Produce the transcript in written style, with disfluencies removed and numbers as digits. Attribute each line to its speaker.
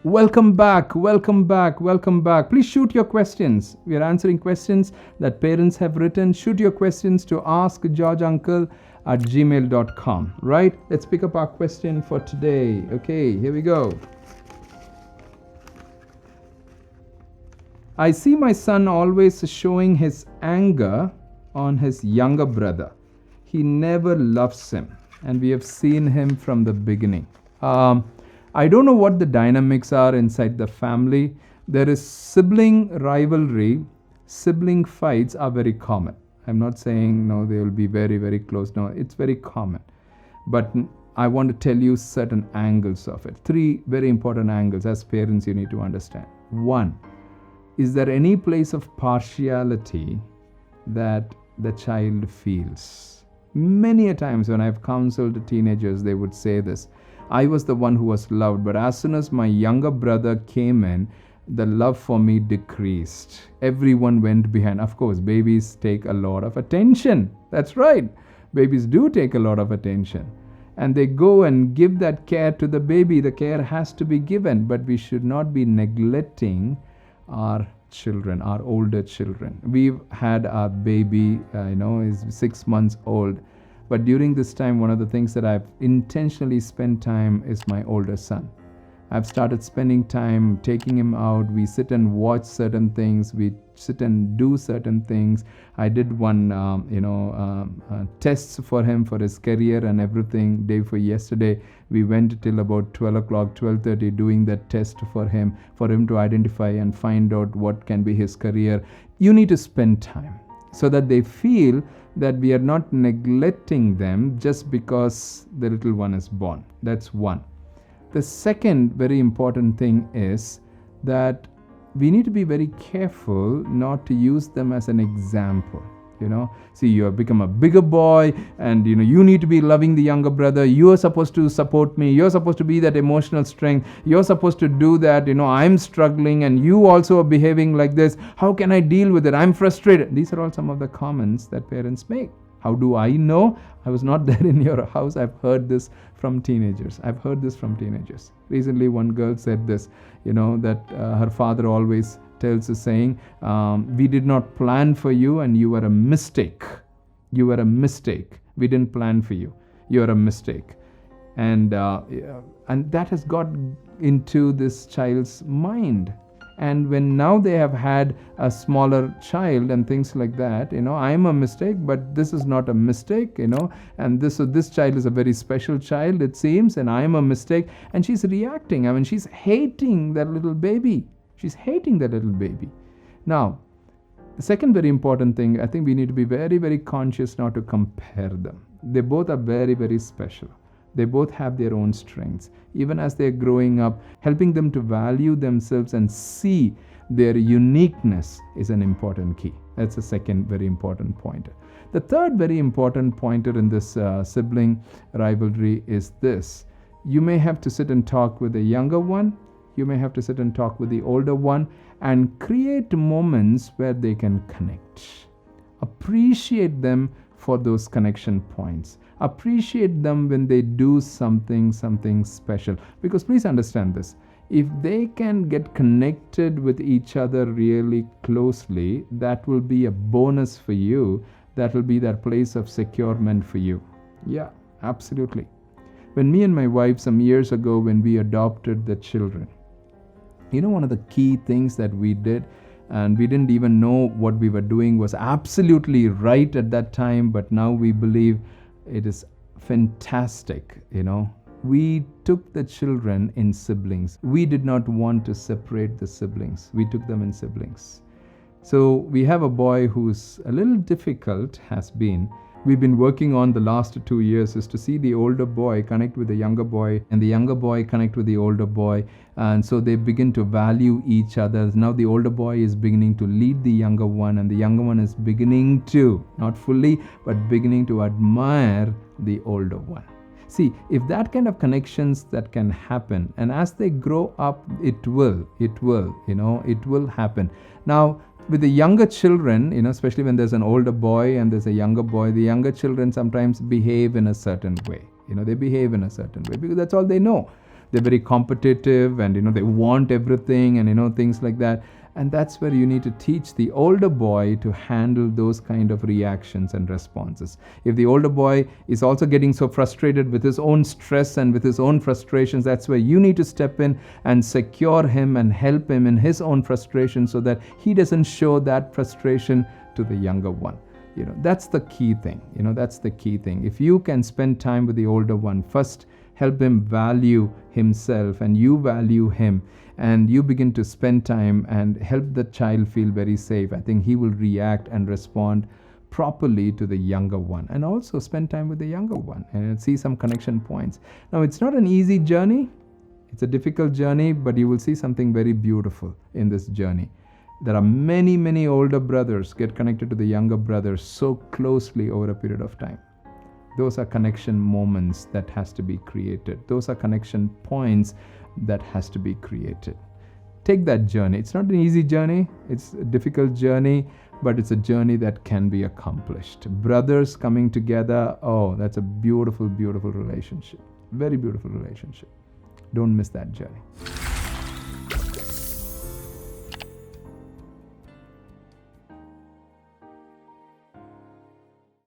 Speaker 1: Welcome back, welcome back, welcome back. Please shoot your questions. We are answering questions that parents have written. Shoot your questions to askgeorgeuncle@gmail.com. Right? Let's pick up our question for today. Okay, here we go. I see my son always showing his anger on his younger brother. He never loves him, and we have seen him from the beginning. I don't know what the dynamics are inside the family. There is sibling rivalry. Sibling fights are very common. I'm not saying no, they will be very, very close. No, it's very common. But I want to tell you certain angles of it. 3 very important angles as parents you need to understand. 1, is there any place of partiality that the child feels? Many a times when I've counseled teenagers, they would say this. I was the one who was loved, but as soon as my younger brother came in, the love for me decreased. Everyone went behind. Of course, babies take a lot of attention. That's right. Babies do take a lot of attention. And they go and give that care to the baby. The care has to be given, but we should not be neglecting our children, our older children. We've had our baby, is 6 months old. But during this time, one of the things that I've intentionally spent time is my older son. I've started spending time taking him out. We sit and watch certain things. We sit and do certain things. I did one, tests for him for his career and everything. Day for yesterday, we went till about 12 o'clock, 12:30, doing that test for him to identify and find out what can be his career. You need to spend time so that they feel that we are not neglecting them just because the little one is born. That's one. The second very important thing is that we need to be very careful not to use them as an example. See, you have become a bigger boy and you need to be loving the younger brother. You are supposed to support me. You're supposed to be that emotional strength. You're supposed to do that. I'm struggling and you also are behaving like this. How can I deal with it? I'm frustrated. These are all some of the comments that parents make. How do I know? I was not there in your house. I've heard this from teenagers. Recently, one girl said this, that her father always tells a saying, we did not plan for you and you were a mistake. You were a mistake. We didn't plan for you. You're a mistake. And that has got into this child's mind. And when now they have had a smaller child and things like that, I'm a mistake, but this is not a mistake, and this child is a very special child, it seems, and I'm a mistake. And she's reacting. She's hating that little baby. Now, the second very important thing, I think we need to be very, very conscious not to compare them. They both are very, very special. They both have their own strengths. Even as they're growing up, helping them to value themselves and see their uniqueness is an important key. That's the second very important pointer. The third very important pointer in this sibling rivalry is this. You may have to sit and talk with the younger one. You may have to sit and talk with the older one and create moments where they can connect. Appreciate them for those connection points. Appreciate them when they do something special. Because please understand this. If they can get connected with each other really closely, that will be a bonus for you. That will be that place of securement for you. Yeah, absolutely. When me and my wife some years ago, when we adopted the children, one of the key things that we did, and we didn't even know what we were doing was absolutely right at that time, but now we believe it is fantastic. We took the children in siblings. We did not want to separate the siblings. We took them in siblings. So we have a boy who's a little difficult, has been. We've been working on the last 2 years is to see the older boy connect with the younger boy and the younger boy connect with the older boy. And so they begin to value each other. Now the older boy is beginning to lead the younger one, and the younger one is beginning to, not fully, but beginning to admire the older one. See, if that kind of connections that can happen, and as they grow up, it will happen. Now, with the younger children, especially when there's an older boy and there's a younger boy, the younger children sometimes behave in a certain way. They behave in a certain way because that's all they know. they're very competitive, and they want everything, and things like that. And that's where you need to teach the older boy to handle those kind of reactions and responses. If the older boy is also getting so frustrated with his own stress and with his own frustrations, that's where you need to step in and secure him and help him in his own frustration, so that he doesn't show that frustration to the younger one. That's the key thing. That's the key thing. If you can spend time with the older one, first help him value himself and you value him, and you begin to spend time and help the child feel very safe, I think he will react and respond properly to the younger one. And also spend time with the younger one and see some connection points. Now, it's not an easy journey. It's a difficult journey, but you will see something very beautiful in this journey. There are many, many older brothers get connected to the younger brothers so closely over a period of time. Those are connection moments that has to be created. Those are connection points that has to be created. Take that journey. It's not an easy journey. It's a difficult journey, but it's a journey that can be accomplished. Brothers coming together, that's a beautiful, beautiful relationship. Very beautiful relationship. Don't miss that journey.